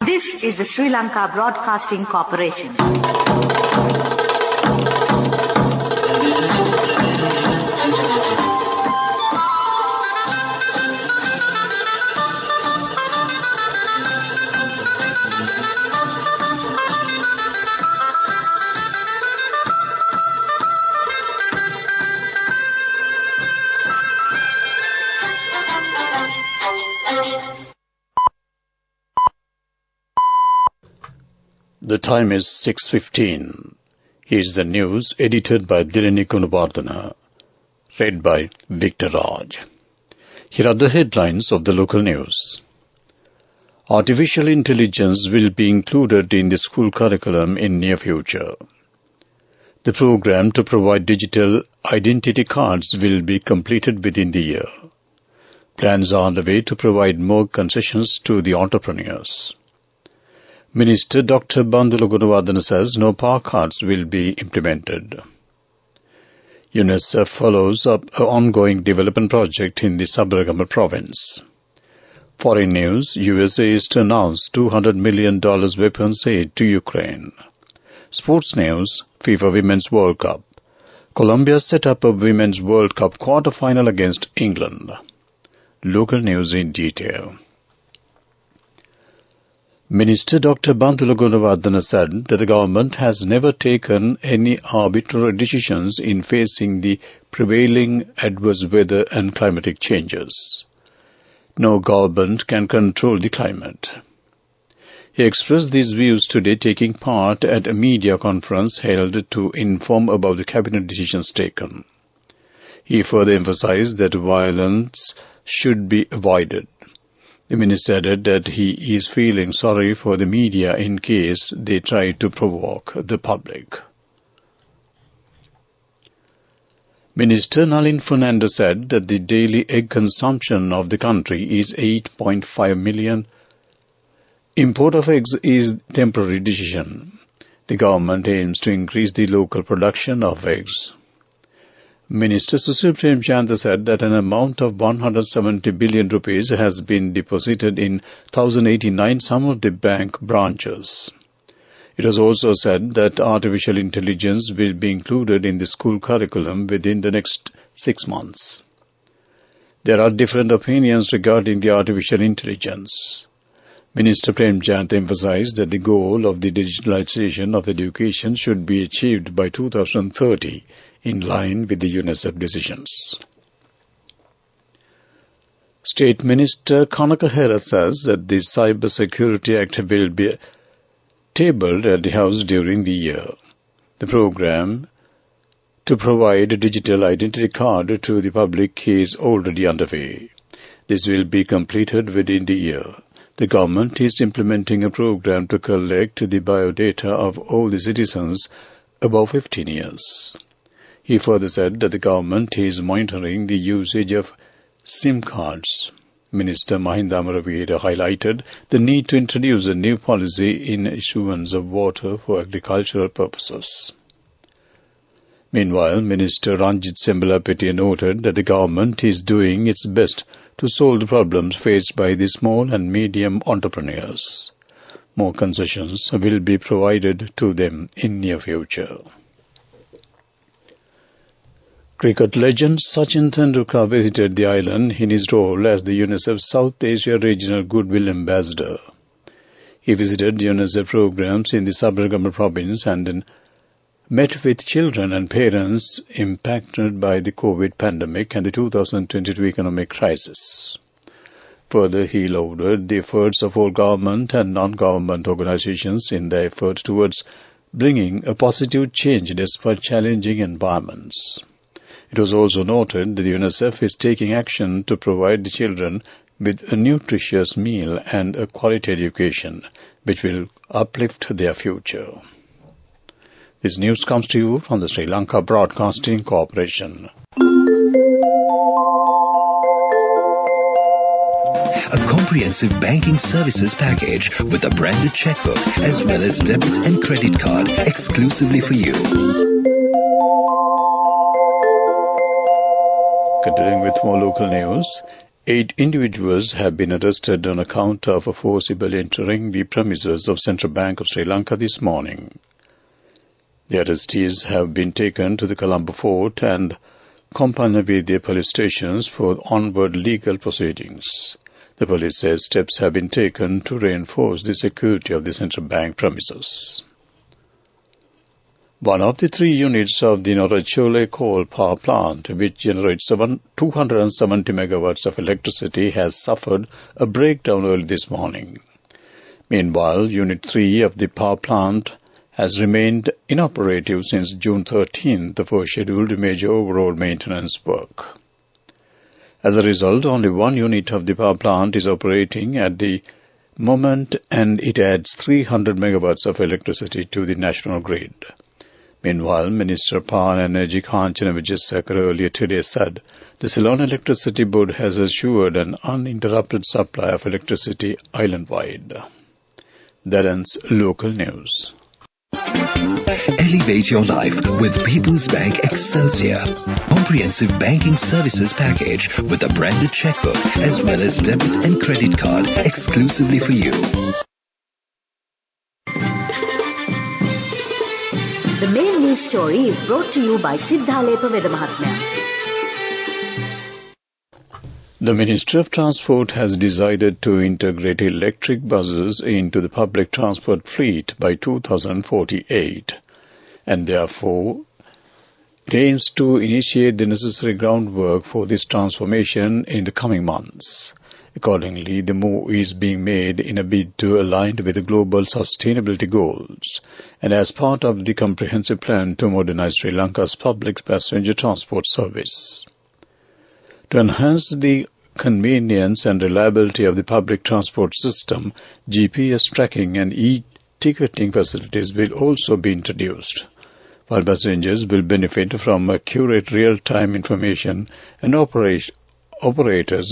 This is the Sri Lanka Broadcasting Corporation. The time is 6:15. Here's the news edited by Dilini Kunubardhana, read by Victor Raj. Here are the headlines of the local news. Artificial intelligence will be included in the school curriculum in near future. The program to provide digital identity cards will be completed within the year. Plans are underway to provide more concessions to the entrepreneurs. Minister Dr. Bandula Gunawardena says no power cards will be implemented. UNICEF follows up an ongoing development project in the Sabaragamulla province. Foreign news, USA is to announce $200 million weapons aid to Ukraine. Sports news, FIFA Women's World Cup. Colombia set up a Women's World Cup quarter-final against England. Local news in detail. Minister Dr. Bandula Gunawardena said that the government has never taken any arbitrary decisions in facing the prevailing adverse weather and climatic changes. No government can control the climate. He expressed these views today taking part at a media conference held to inform about the cabinet decisions taken. He further emphasized that violence should be avoided. The minister added that he is feeling sorry for the media in case they try to provoke the public. Minister Nalin Fernandez said that the daily egg consumption of the country is 8.5 million. Import of eggs is a temporary decision. The government aims to increase the local production of eggs. Minister Sushil Premchandra said that an amount of 170 billion rupees has been deposited in 1,089 Samurdhi Bank branches. It was also said that artificial intelligence will be included in the school curriculum within the next 6 months. There are different opinions regarding the artificial intelligence. Minister Premchandra emphasized that the goal of the digitalization of education should be achieved by 2030, in line with the UNICEF decisions. State Minister Kanaka Hera says that the Cyber Security Act will be tabled at the House during the year. The program to provide a digital identity card to the public is already underway. This will be completed within the year. The government is implementing a program to collect the biodata of all the citizens above 15 years. He further said that the government is monitoring the usage of SIM cards. Minister Mahinda Amaravira highlighted the need to introduce a new policy in issuance of water for agricultural purposes. Meanwhile, Minister Ranjit Sembalapetia noted that the government is doing its best to solve the problems faced by the small and medium entrepreneurs. More concessions will be provided to them in near future. Cricket legend Sachin Tendulkar visited the island in his role as the UNICEF South Asia Regional Goodwill Ambassador. He visited UNICEF programs in the Sabaragamulla province and then met with children and parents impacted by the COVID pandemic and the 2022 economic crisis. Further, he lauded the efforts of all government and non-government organizations in their effort towards bringing a positive change despite challenging environments. It was also noted that the UNICEF is taking action to provide the children with a nutritious meal and a quality education, which will uplift their future. This news comes to you from the Sri Lanka Broadcasting Corporation. A comprehensive banking services package with a branded checkbook as well as debit and credit card exclusively for you. Continuing with more local news, 8 individuals have been arrested on account of forcibly entering the premises of Central Bank of Sri Lanka this morning. The arrestees have been taken to the Colombo Fort and Kompanavidi police stations for onward legal proceedings. The police says steps have been taken to reinforce the security of the Central Bank premises. One of the 3 units of the Norachole coal power plant, which generates 270 megawatts of electricity, has suffered a breakdown early this morning. Meanwhile, Unit 3 of the power plant has remained inoperative since June 13th for scheduled major overall maintenance work. As a result, only 1 unit of the power plant is operating at the moment, and it adds 300 megawatts of electricity to the national grid. Meanwhile, Minister of Power and Energy Kanchana Vijayasekara earlier today said the Ceylon Electricity Board has assured an uninterrupted supply of electricity island-wide. That ends local news. Elevate your life with People's Bank Excelsior. Comprehensive banking services package with a branded checkbook as well as debit and credit card exclusively for you. The main news story is brought to you by Siddhalepa Vedamahatmya. The Ministry of Transport has decided to integrate electric buses into the public transport fleet by 2048, and therefore it aims to initiate the necessary groundwork for this transformation in the coming months. Accordingly, the move is being made in a bid to align with the global sustainability goals and as part of the comprehensive plan to modernize Sri Lanka's public passenger transport service. To enhance the convenience and reliability of the public transport system, GPS tracking and e-ticketing facilities will also be introduced, while passengers will benefit from accurate real-time information and operators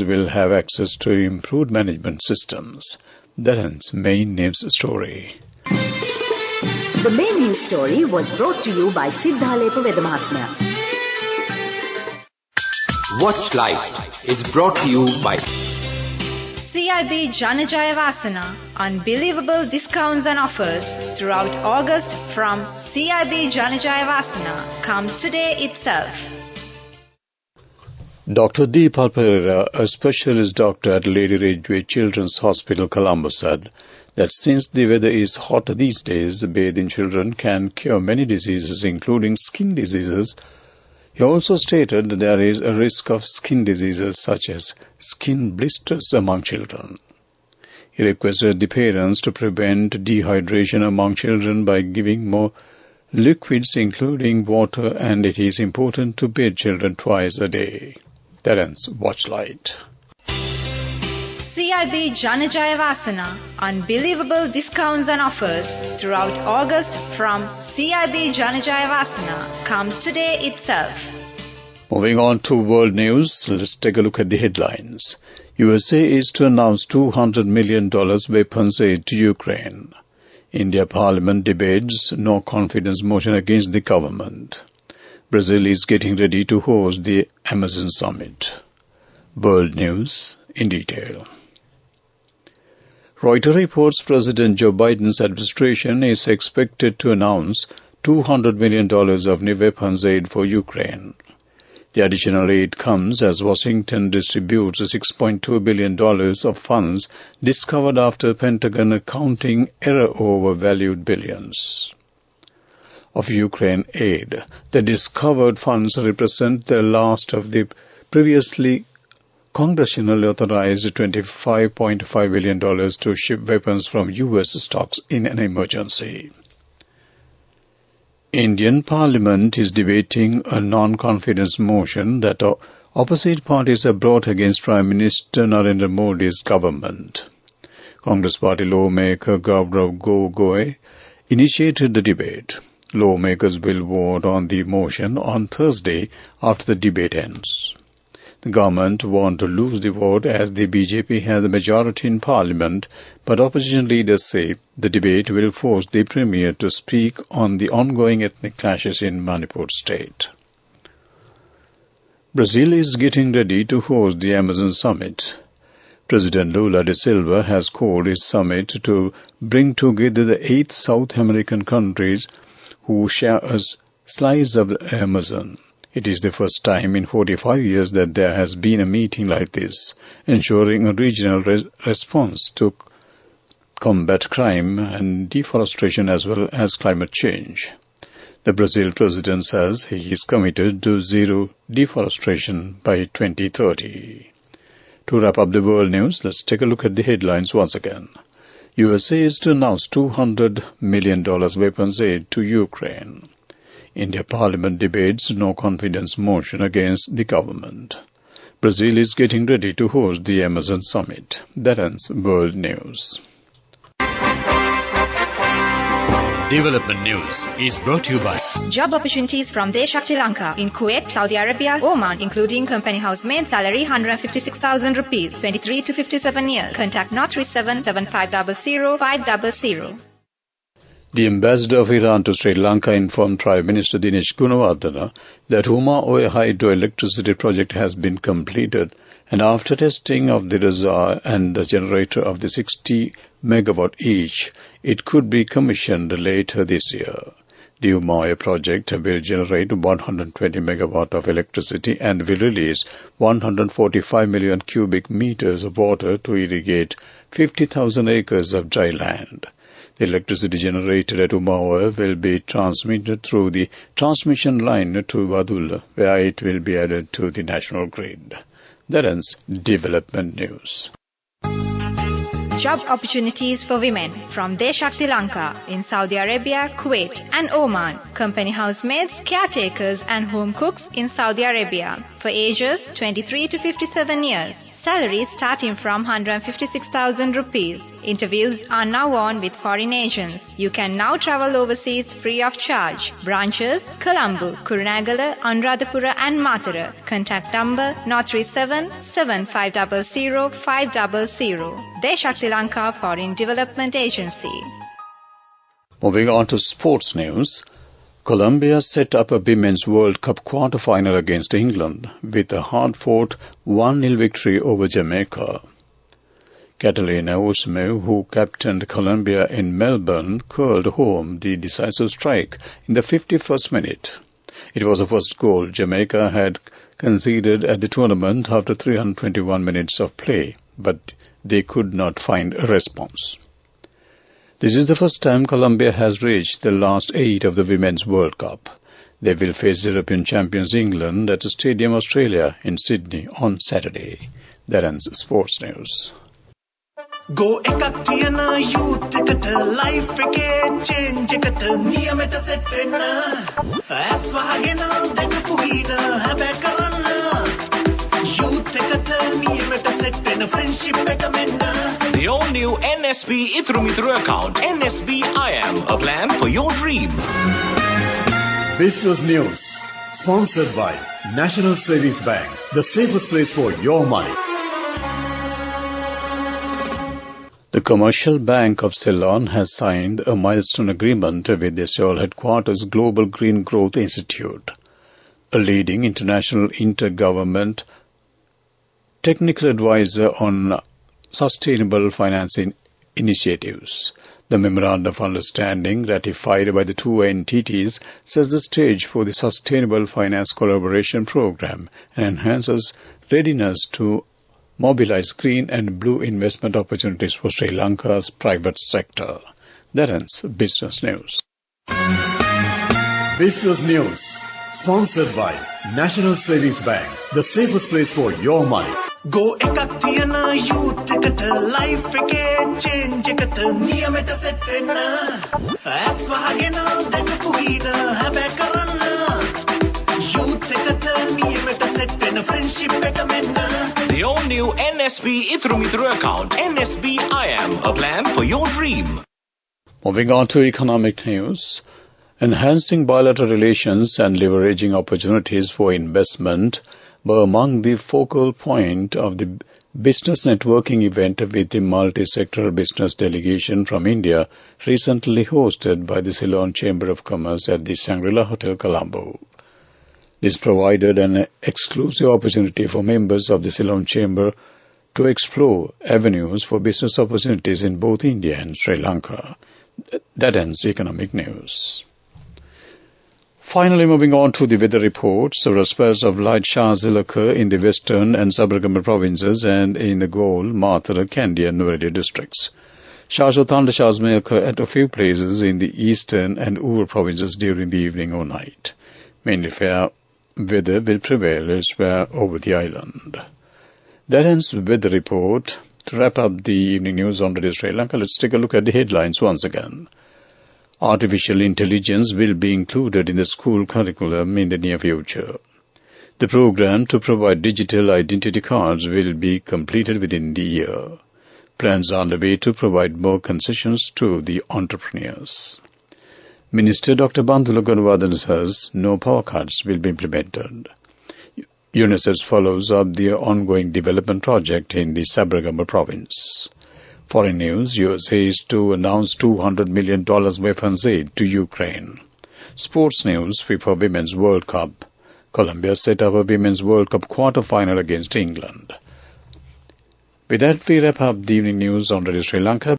will have access to improved management systems. That ends main news story. The main news story was brought to you by Siddhalepa Vedamahatmya. Watch Life is brought to you by CIB Janajaya Vasana. Unbelievable discounts and offers throughout August from CIB Janajaya Vasana. Come today itself. Dr. Deepal Pereira, a specialist doctor at Lady Ridgeway Children's Hospital, Colombo, said that since the weather is hot these days, bathing children can cure many diseases, including skin diseases. He also stated that there is a risk of skin diseases such as skin blisters among children. He requested the parents to prevent dehydration among children by giving more liquids, including water, and it is important to bathe children twice a day. That ends Watchlight. CIB Janajaya Vasana. Unbelievable discounts and offers throughout August from CIB Janajaya Vasana. Come today itself. Moving on to world news, let's take a look at the headlines. USA is to announce $200 million weapons aid to Ukraine. India Parliament debates no confidence motion against the government. Brazil is getting ready to host the Amazon Summit. World news in detail. Reuters reports President Joe Biden's administration is expected to announce $200 million of new weapons aid for Ukraine. The additional aid comes as Washington distributes $6.2 billion of funds discovered after Pentagon accounting error overvalued billions of Ukraine aid. The discovered funds represent the last of the previously congressionally authorized $25.5 billion to ship weapons from U.S. stocks in an emergency. Indian Parliament is debating a non-confidence motion that opposite parties have brought against Prime Minister Narendra Modi's government. Congress Party lawmaker Gaurav Gogoi initiated the debate. Lawmakers will vote on the motion on Thursday after the debate ends. The government want to lose the vote as the BJP has a majority in Parliament, but opposition leaders say the debate will force the Premier to speak on the ongoing ethnic clashes in Manipur state. Brazil is getting ready to host the Amazon Summit. President Lula da Silva has called his summit to bring together the 8 South American countries who share a slice of the Amazon. It is the first time in 45 years that there has been a meeting like this, ensuring a regional response to combat crime and deforestation as well as climate change. The Brazil president says he is committed to zero deforestation by 2030. To wrap up the world news, let's take a look at the headlines once again. USA is to announce $200 million weapons aid to Ukraine. India Parliament debates no confidence motion against the government. Brazil is getting ready to host the Amazon Summit. That ends world news. Development News is brought to you by Job opportunities from Deshakti Lanka in Kuwait, Saudi Arabia, Oman, including company housemaid, salary 156,000 rupees, 23 to 57 years. Contact 037 7500 500. The ambassador of Iran to Sri Lanka informed Prime Minister Dinesh Gunawardena that Huma-Oe hydroelectricity project has been completed, and after testing of the reservoir and the generator of the 60 megawatt each, it could be commissioned later this year. The Huma-Oe project will generate 120 megawatt of electricity and will release 145 million cubic meters of water to irrigate 50,000 acres of dry land. The electricity generated at Huma-Oe will be transmitted through the transmission line to Wadul, where it will be added to the national grid. That ends Development News. Job opportunities for women from Deshakti Lanka in Saudi Arabia, Kuwait and Oman. Company housemaids, caretakers and home cooks in Saudi Arabia for ages 23 to 57 years. Salary starting from 156,000 rupees. Interviews are now on with foreign agents. You can now travel overseas free of charge. Branches: Colombo, Kurunegala, Anuradhapura and Matara. Contact number 037 7500 500. Deshakti Lanka Foreign Development Agency. Moving on to sports news. Colombia set up a Women's World Cup quarter-final against England with a hard-fought 1-0 victory over Jamaica. Catalina Usme, who captained Colombia in Melbourne, curled home the decisive strike in the 51st minute. It was the first goal Jamaica had conceded at the tournament after 321 minutes of play, but they could not find a response. This is the first time Colombia has reached the last 8 of the Women's World Cup. They will face European champions England at Stadium Australia in Sydney on Saturday. That ends sports news. Go ekak thiyana youth eකට life එකේ change එකට නියමෙට set වෙන්න ඇස් වහගෙන දැකපු හින හැබැ කරන්න youth එකට නියමෙට set වෙන්න friendship එක මෙන්න. The all-new NSB Ithru Mithru account, NSB IM, a plan for your dream. Business News, sponsored by National Savings Bank, the safest place for your money. The Commercial Bank of Ceylon has signed a milestone agreement with the Seoul headquarters Global Green Growth Institute, a leading international intergovernment technical advisor on sustainable financing initiatives. The Memorandum of Understanding ratified by the two entities sets the stage for the Sustainable Finance Collaboration Program and enhances readiness to mobilize green and blue investment opportunities for Sri Lanka's private sector. That ends Business News. Business News, sponsored by National Savings Bank, the safest place for your money. Go ekak thiyana youth එකට life එකේ change එකට නියමෙට set වෙන්න ඇස් වහගෙන දැකපු හින හැබැ කරන්න youth එකට නියමෙට set වෙන්න friendship එක මෙන්න. The all-new NSB Ithru Mithru account, NSB IM, a plan for your dream. Moving on to economic news. Enhancing bilateral relations and leveraging opportunities for investment were among the focal point of the business networking event with the multi-sectoral business delegation from India recently hosted by the Ceylon Chamber of Commerce at the Shangri-La Hotel, Colombo. This provided an exclusive opportunity for members of the Ceylon Chamber to explore avenues for business opportunities in both India and Sri Lanka. That ends economic news. Finally, moving on to the weather report, several spells of light showers will occur in the western and Sabarkanda provinces and in the Gaul, Mathura, Kandy and Nuwara districts. Showers or thunder showers may occur at a few places in the eastern and Ur provinces during the evening or night. Mainly fair weather will prevail elsewhere over the island. That ends the weather report. To wrap up the evening news on Radio Sri Lanka, let's take a look at the headlines once again. Artificial intelligence will be included in the school curriculum in the near future. The program to provide digital identity cards will be completed within the year. Plans are underway to provide more concessions to the entrepreneurs. Minister Dr. Bandula Gunawardene says no power cuts will be implemented. UNICEF follows up the ongoing development project in the Sabarkanda province. Foreign news, USA is to announce $200 million weapons aid to Ukraine. Sports news, FIFA Women's World Cup. Colombia set up a Women's World Cup quarter-final against England. With that, we wrap up the evening news on Radio Sri Lanka.